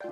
Hey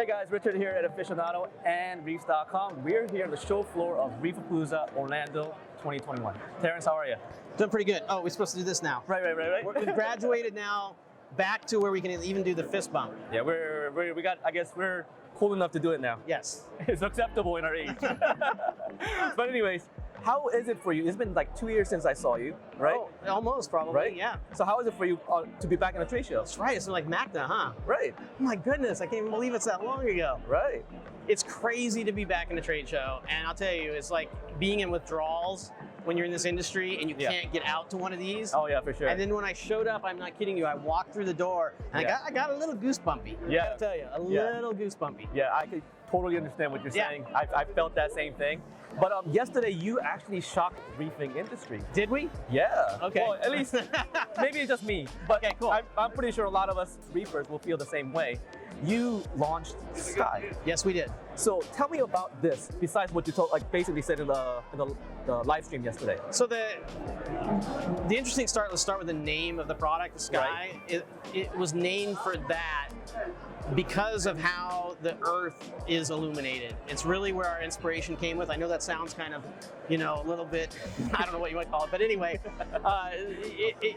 guys, Richard here at Aficionado and Reefs.com. We're here on the show floor of Reef A Palooza Orlando 2021. Terence, how are you? Doing pretty good. Oh, we're supposed to do this now. Right. We've graduated now back to where we can even do the fist bump. Yeah, I guess we're cool enough to do it now. Yes. It's acceptable in our age. But anyways, how is it for you? It's been like 2 years since I saw you, right? Oh, almost probably, right? Yeah. So how is it for you to be back in a trade show? That's right, it's like MACNA, huh? Right. Oh my goodness, I can't even believe it's that long ago. Right. It's crazy to be back in a trade show, and I'll tell you, it's like being in withdrawals when you're in this industry and you can't get out to one of these. Oh yeah, for sure. And then when I showed up, I'm not kidding you, I walked through the door and I got a little goosebumpy. Yeah. I gotta tell you, a little goosebumpy. Yeah, I could totally understand what you're saying. I felt that same thing. But yesterday you actually shocked the reefing industry. Did we? Yeah. Okay. Well, at least, maybe it's just me. But okay, cool. I'm pretty sure a lot of us reefers will feel the same way. You launched Sky. Yes, we did. So tell me about this, besides what you told, like basically said in the live stream yesterday. So the interesting start, let's start with the name of the product, the Sky. Right. It was named for that because of how the Earth is illuminated. It's really where our inspiration came with. I know that sounds kind of, a little bit, I don't know what you might call it, but anyway,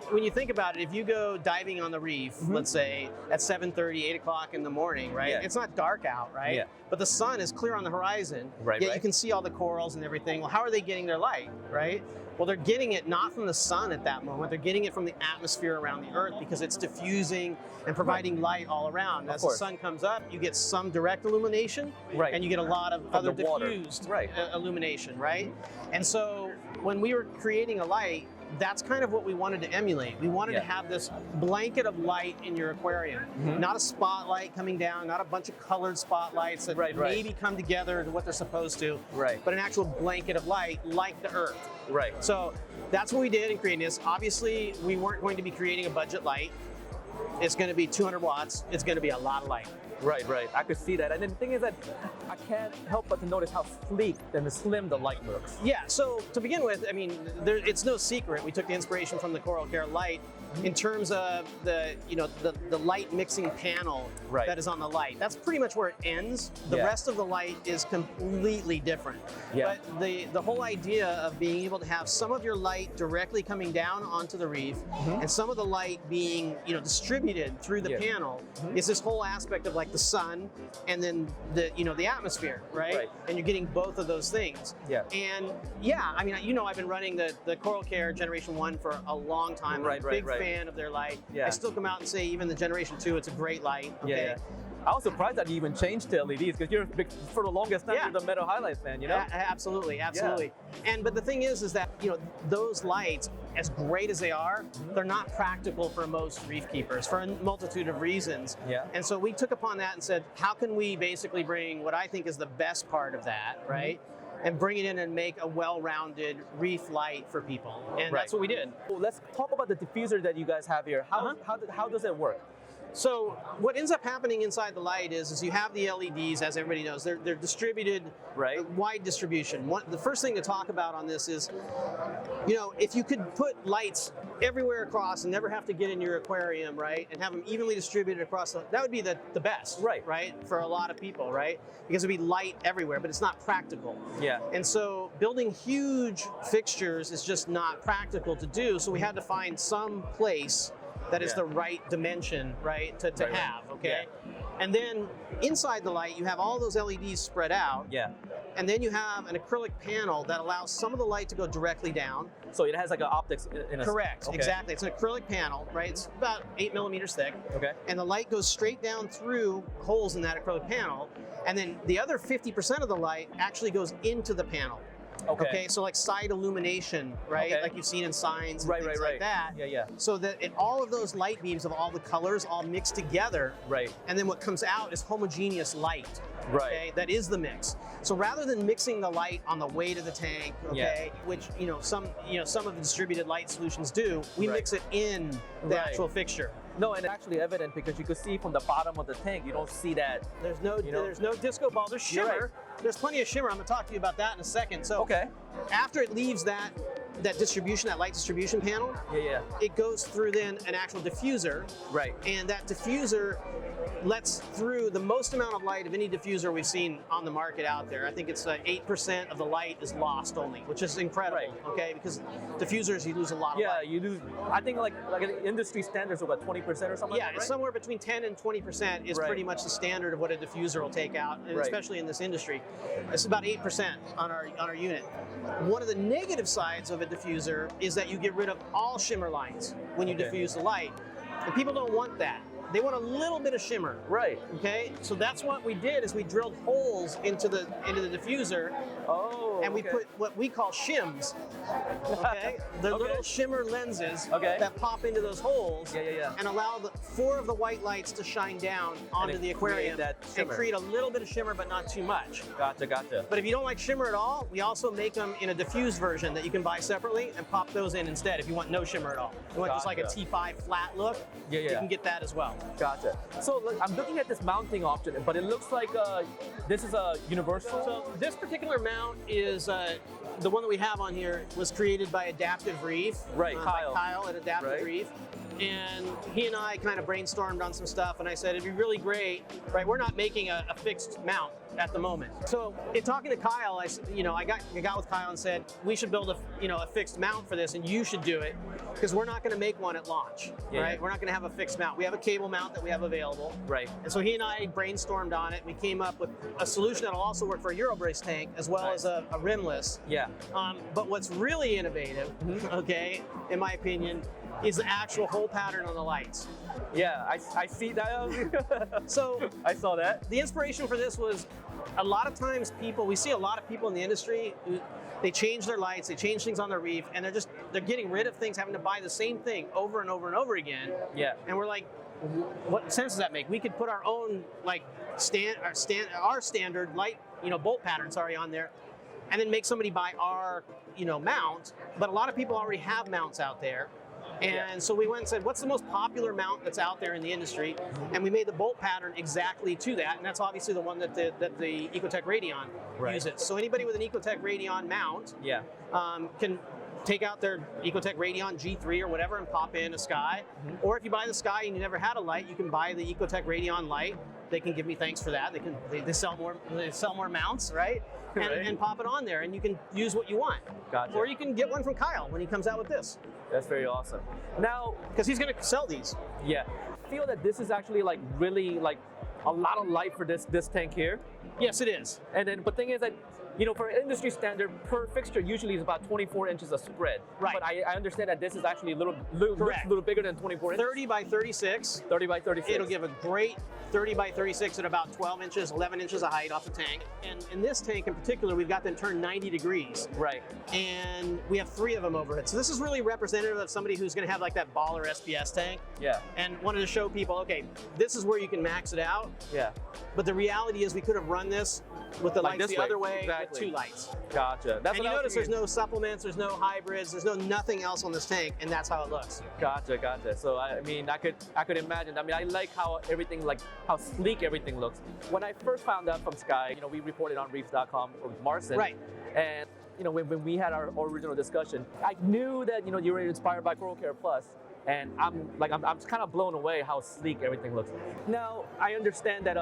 when you think about it, if you go diving on the reef, let's say at 7:30, 8 o'clock in the morning, right? Yeah. It's not dark out, right? Yeah. But the sun is clear on the horizon, right, yet you can see all the corals and everything. Well, how are they getting their light, right? Well, they're getting it not from the sun at that moment, they're getting it from the atmosphere around the Earth because it's diffusing and providing light all around. As the sun comes up, you get some direct illumination, and you get a lot of other diffused illumination, right? And so when we were creating a light, that's kind of what we wanted to emulate. We wanted to have this blanket of light in your aquarium. Not a spotlight coming down, not a bunch of colored spotlights that maybe come together to what they're supposed to, but an actual blanket of light like the Earth. Right. So that's what we did in creating this. Obviously, we weren't going to be creating a budget light. It's going to be 200 watts. It's going to be a lot of light. Right. I could see that. And then the thing is that I can't help but to notice how sleek and slim the light looks. Yeah, so to begin with, I mean, it's no secret. We took the inspiration from the Coral Care light in terms of the light mixing panel that is on the light. That's pretty much where it ends. The rest of the light is completely different. Yeah. But the whole idea of being able to have some of your light directly coming down onto the reef and some of the light being distributed through the panel is this whole aspect of like the sun and then the atmosphere, right? And you're getting both of those things. Yeah. And I mean, I've been running the Coral Care Generation 1 for a long time. I'm a big fan of their light. Yeah. I still come out and say even the Generation 2, it's a great light. Okay? Yeah. I was surprised that you even changed to LEDs because you're for the longest time you're the Metal Highlights fan, Absolutely. But the thing is that those lights, as great as they are, they're not practical for most reef keepers for a multitude of reasons. Yeah. And so we took upon that and said, how can we basically bring what I think is the best part of that, right? And bring it in and make a well-rounded reef light for people. And that's what we did. Well, let's talk about the diffuser that you guys have here. How does it work? So what ends up happening inside the light is you have the LEDs, as everybody knows, they're distributed, wide distribution. The first thing to talk about on this is, if you could put lights everywhere across and never have to get in your aquarium, right, and have them evenly distributed across, that would be the best, right, for a lot of people, right, because it'd be light everywhere, but it's not practical. Yeah. And so building huge fixtures is just not practical to do, so we had to find some place that is the right dimension, right, to have, okay? Yeah. And then inside the light, you have all those LEDs spread out. Yeah. And then you have an acrylic panel that allows some of the light to go directly down. So it has like an optics in a... Correct, exactly. It's an acrylic panel, right? It's about 8 millimeters thick. Okay. And the light goes straight down through holes in that acrylic panel. And then the other 50% of the light actually goes into the panel. Okay, so like side illumination, right? Like you've seen in signs and things like that. Yeah. So that all of those light beams of all the colors all mixed together. Right. And then what comes out is homogeneous light. Okay, that is the mix. So rather than mixing the light on the way to the tank, which some of the distributed light solutions do, we mix it in the actual fixture. No, and it's actually evident because you could see from the bottom of the tank, you don't see that. There's no disco ball. There's shimmer. Right. There's plenty of shimmer. I'm going to talk to you about that in a second. So Okay. after it leaves that distribution, that light distribution panel, Yeah. it goes through then an actual diffuser. Right. And that diffuser lets through the most amount of light of any diffuser we've seen on the market out there. I think it's 8% of the light is lost only, which is incredible. Right. Okay, because diffusers you lose a lot of light. Yeah, you lose. I think like industry standards are what, 20% or something. Yeah, like that, it's right? somewhere between 10 and 20% is Right. pretty much the standard of what a diffuser will take out, and Right. especially in this industry. It's about 8% on our unit. One of the negative sides of a diffuser is that you get rid of all shimmer lines when you Okay. diffuse the light, and people don't want that. They want a little bit of shimmer. Right. Okay, so that's what we did is we drilled holes into the diffuser, Oh. and we okay. put what we call shims. Okay, they're Okay. little shimmer lenses Okay. that pop into those holes Yeah. and allow the 4 of the white lights to shine down onto it the aquarium create that and shimmer. create a little bit of shimmer, but not too much. Gotcha. But if you don't like shimmer at all, we also make them in a diffused version that you can buy separately and pop those in instead if you want no shimmer at all. If you want just like a Gotcha. T5 flat look, Yeah. you can get that as well. Gotcha. So look, I'm looking at this mounting option, but it looks like this is a universal. So this particular mount is the one that we have on here was created by Adaptive Reef. Right, by Kyle. Kyle at Adaptive Right. Reef. And he and I kind of brainstormed on some stuff, and I said it'd be really great, right? We're not making a fixed mount at the moment. So in talking to Kyle, I got with Kyle and said we should build a fixed mount for this, and you should do it because we're not going to make one at launch, Yeah. right? We're not going to have a fixed mount. We have a cable mount that we have available. Right. And so he and I brainstormed on it. We came up with a solution that'll also work for a Eurobrace tank as well Nice. as a rimless. Yeah. But what's really innovative, okay, in my opinion, is the actual hole pattern on the lights. Yeah. I see that. So I saw that. the inspiration for this was a lot of times we see a lot of people in the industry who they change their lights, they change things on their reef, and they're getting rid of things, having to buy the same thing over and over and over again. Yeah. And we're like, what sense does that make? We could put our own like our standard light, bolt pattern, on there, and then make somebody buy our, mount. But a lot of people already have mounts out there. And Yeah. so we went and said, what's the most popular mount that's out there in the industry? And we made the bolt pattern exactly to that. And that's obviously the one that the Ecotech Radion Right. uses. So anybody with an Ecotech Radion mount Yeah. can take out their Ecotech Radion G3 or whatever and pop in a Sky. Or if you buy the Sky and you never had a light, you can buy the Ecotech Radion light. They can give me thanks for that. They sell more mounts, right? Right. And pop it on there, and you can use what you want. Gotcha. Or you can get one from Kyle when he comes out with this, That's very awesome. Now, because he's going to sell these. yeah, I feel that this is actually like really like a lot of light for this tank here. Yes, it is. And then, but thing is that, for industry standard, per fixture usually is about 24 inches of spread. Right. But I understand that this is actually looks Correct. a little bigger than 24 inches. 30 by 36. 30 by 36. It'll give a great 30 by 36 at about 12 inches, 11 inches of height off the tank. And in this tank in particular, we've got them turned 90 degrees. Right. And we have 3 of them overhead. So this is really representative of somebody who's going to have like that baller SPS tank. Yeah. And wanted to show people, okay, this is where you can max it out. Yeah. But the reality is we could have run this with the Like lights this the way. other way Exactly. with 2 lights. Gotcha. That's And you what I was notice there's thinking. no supplements, there's no hybrids, there's nothing else on this tank, and that's how it looks. Gotcha. So I mean, I could imagine. I mean, I like how everything, like how sleek everything looks. When I first found out from Sky, we reported on reefs.com from Marcin. Right. And when we had our original discussion, I knew that you were inspired by Coral Care Plus. And I'm kind of blown away how sleek everything looks. Now, I understand that,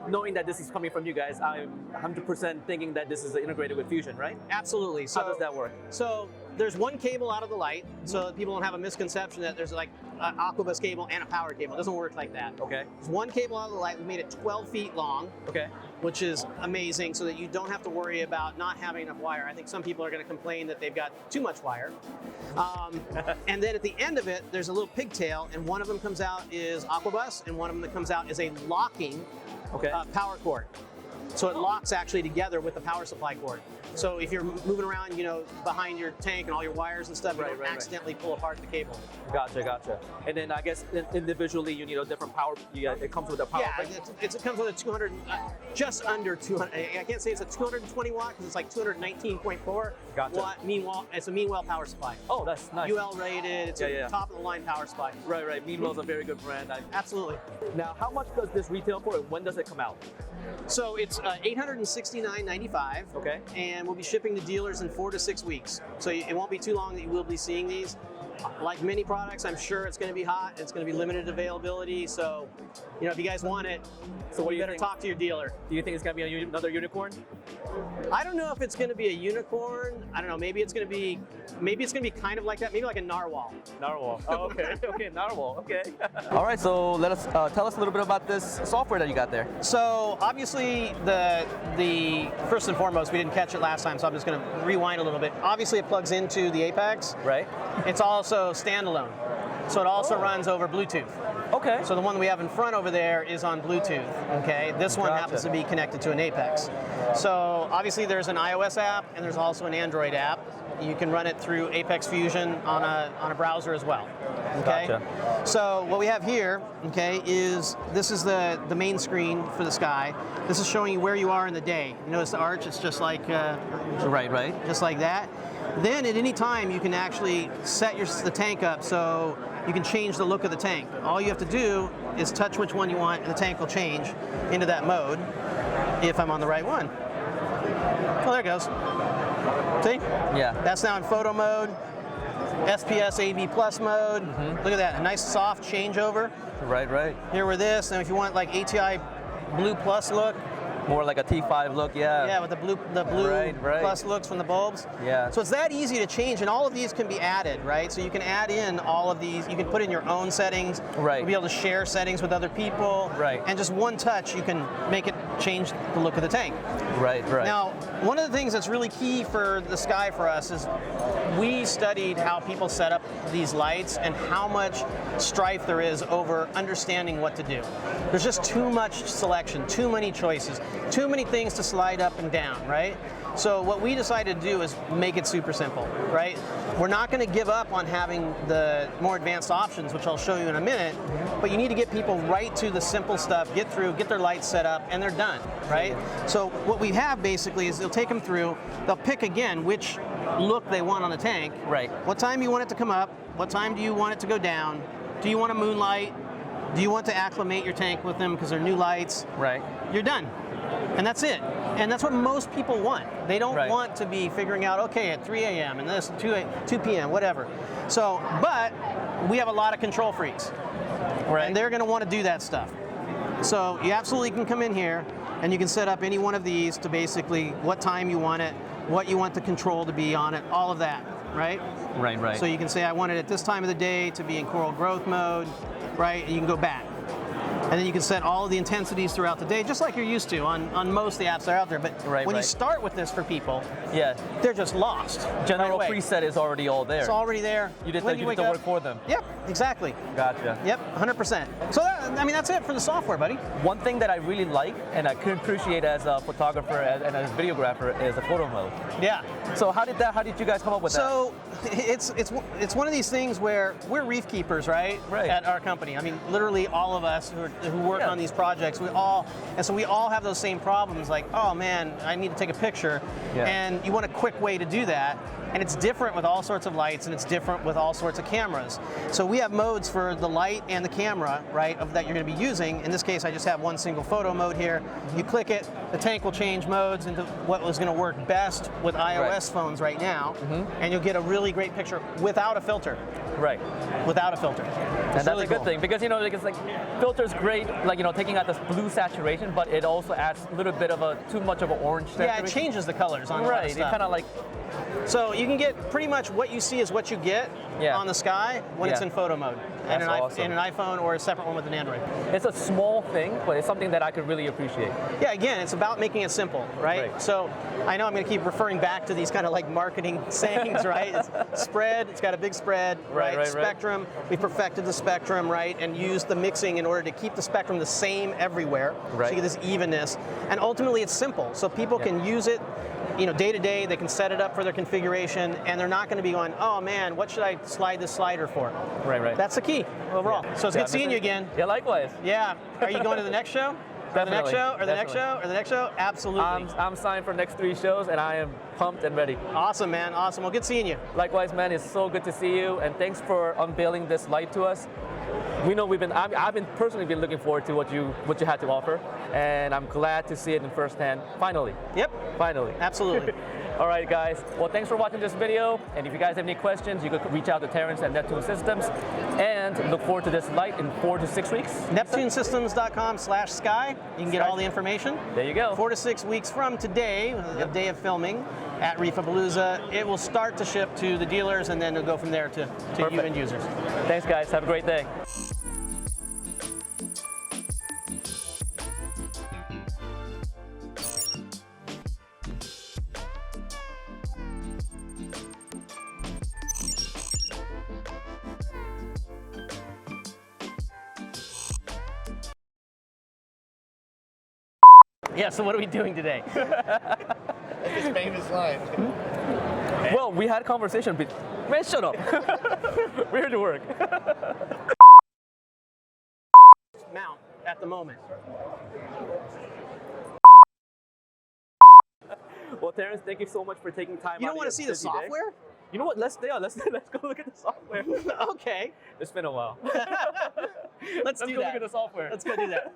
knowing that this is coming from you guys, I'm 100% thinking that this is integrated with Fusion, right? Absolutely. So How does that work? So there's one cable out of the light, so that people don't have a misconception that there's like an Aquabus cable and a power cable. It doesn't work like that. Okay. There's one cable out of the light. We made it 12 feet long, Okay. which is amazing, so that you don't have to worry about not having enough wire. I think some people are going to complain that they've got too much wire. And then at the end of it, there's a little pigtail, and one of them comes out is Aquabus, and one of them that comes out is a locking Okay. power cord. so it locks actually together with the power supply cord. So if you're moving around, behind your tank and all your wires and stuff, you don't accidentally pull apart the cable. Gotcha. And then I guess individually you need a different power. It comes with a power. Yeah, it comes with a 200, just under 200. I can't say it's a 220 watt because it's like 219.4 watt. Meanwhile, it's a Meanwell power supply. Oh, that's nice. UL rated. It's a top of the line power supply. Right. Meanwell's a very good brand. Absolutely. Now, how much does this retail for, and when does it come out? So it's $869.95. Okay. And we'll be shipping to dealers in 4 to 6 weeks. So it won't be too long that you will be seeing these. Like many products, I'm sure it's going to be hot. It's going to be limited availability. So, if you guys want it, so what you better talk to your dealer. Do you think it's going to be another unicorn? I don't know if it's going to be a unicorn. I don't know. Maybe it's going to be kind of like that. Maybe like a narwhal. Narwhal. Oh, okay. Okay, narwhal. Okay. All right. So tell us a little bit about this software that you got there. So obviously the first and foremost, we didn't catch it last time, so I'm just going to rewind a little bit. Obviously, it plugs into the Apex. Right. It's also standalone, so it also runs over Bluetooth. Okay. So the one that we have in front over there is on Bluetooth, okay? This one happens to be connected to an Apex. So obviously there's an iOS app and there's also an Android app. You can run it through Apex Fusion on a browser as well, okay? Gotcha. So what we have here, okay, is this is the main screen for the sky. This is showing you where you are in the day. You notice the arch, it's just like... right. Just like that. Then at any time you can actually set the tank up so you can change the look of the tank. All you have to do is touch which one you want and the tank will change into that mode if I'm on the right one. Oh, there it goes. See? Yeah. That's now in photo mode, SPS AB plus mode. Look at that, a nice soft changeover. Right. Here with this, and if you want like ATI Blue Plus look, more like a T5 look, yeah. Yeah, with the blue plus looks from the bulbs. Yeah. So it's that easy to change, and all of these can be added, right? So you can add in all of these. You can put in your own settings. Right. You'll be able to share settings with other people. Right. And just one touch, you can make it change the look of the tank. Right. Now, one of the things that's really key for the sky for us is we studied how people set up these lights and how much strife there is over understanding what to do. There's just too much selection, too many choices, too many things to slide up and down, right? So what we decided to do is make it super simple, right? We're not going to give up on having the more advanced options, which I'll show you in a minute, but you need to get people right to the simple stuff, get their lights set up, and they're done, right? So what we have basically is they'll take them through, they'll pick again which look they want on the tank. Right. What time you want it to come up? What time do you want it to go down? Do you want a moonlight? Do you want to acclimate your tank with them because they're new lights? Right. You're done. And that's it. And that's what most people want. They don't want to be figuring out, okay, at 3 a.m. and this, 2 p.m., whatever. So, but we have a lot of control freaks. Right. And they're going to want to do that stuff. So you absolutely can come in here and you can set up any one of these to basically what time you want it, what you want the control to be on it, all of that, right? Right. So you can say, I want it at this time of the day to be in coral growth mode, right? And you can go back. And then you can set all of the intensities throughout the day, just like you're used to on most of the apps that are out there. But when you start with this for people, they're just lost. General preset is already all there. It's already there. You just have to work for them. Yep, exactly. Gotcha. Yep, 100%. So that's it for the software, buddy. One thing that I really like and I can appreciate as a photographer and as a videographer is the photo mode. Yeah. So how did you guys come up with that? So it's one of these things where we're reef keepers, right? At our company. I mean, literally all of us who work on these projects, we all have those same problems. Like, oh man, I need to take a picture, and you want a quick way to do that. And it's different with all sorts of lights, and it's different with all sorts of cameras. So we have modes for the light and the camera, right, that you're going to be using. In this case, I just have one single photo mode here. You click it, the tank will change modes into what was going to work best with iOS phones right now, and you'll get a really great picture without a filter. Right. Without a filter. And that's a good thing because it's like filter's great, like taking out this blue saturation, but it also adds a little bit of too much of an orange saturation. Yeah, it changes the colors on a lot of stuff. It kind of like. So you can get pretty much what you see is what you get on the sky when it's in photo mode. And an iPhone or a separate one with an Android. It's a small thing, but it's something that I could really appreciate. Yeah, again, it's about making it simple, right? So I know I'm going to keep referring back to these kind of like marketing sayings, right? It's spread, it's got a big spread, right? right? Spectrum, we perfected the spectrum, right? And used the mixing in order to keep the spectrum the same everywhere. So you get this evenness. And ultimately it's simple. So people can use it, you know, day to day. They can set it up for their configuration, and they're not going to be going, oh man, what should I slide this slider for? Right. That's the key overall. So it's good seeing you again. Yeah, likewise. Yeah. Are you going to the next show? Or the next show? Or the next show? Or the next show? Absolutely. I'm signed for the next 3 shows, and I am pumped and ready. Awesome, man. Awesome. Well, good seeing you. Likewise, man. It's so good to see you, and thanks for unveiling this light to us. We know I've been personally been looking forward to what you had to offer, and I'm glad to see it in firsthand. Finally. Yep. Finally. Absolutely. All right, guys. Well, thanks for watching this video. And if you guys have any questions, you could reach out to Terence at Neptune Systems. And look forward to this light in 4 to 6 weeks. NeptuneSystems.com/sky. You can get all the information. There you go. 4 to 6 weeks from today, the day of filming at Reef A Palooza, it will start to ship to the dealers, and then it'll go from there to you end users. Thanks, guys. Have a great day. Yeah, so what are we doing today? His famous line. Well, we had a conversation, but man, shut up. We're here to work. Mount at the moment. Well, Terence, thank you so much for taking time. You don't want to see the software? You know what? Let's go look at the software. Okay. It's been a while. Let's do go that. look at the software. Let's go do that.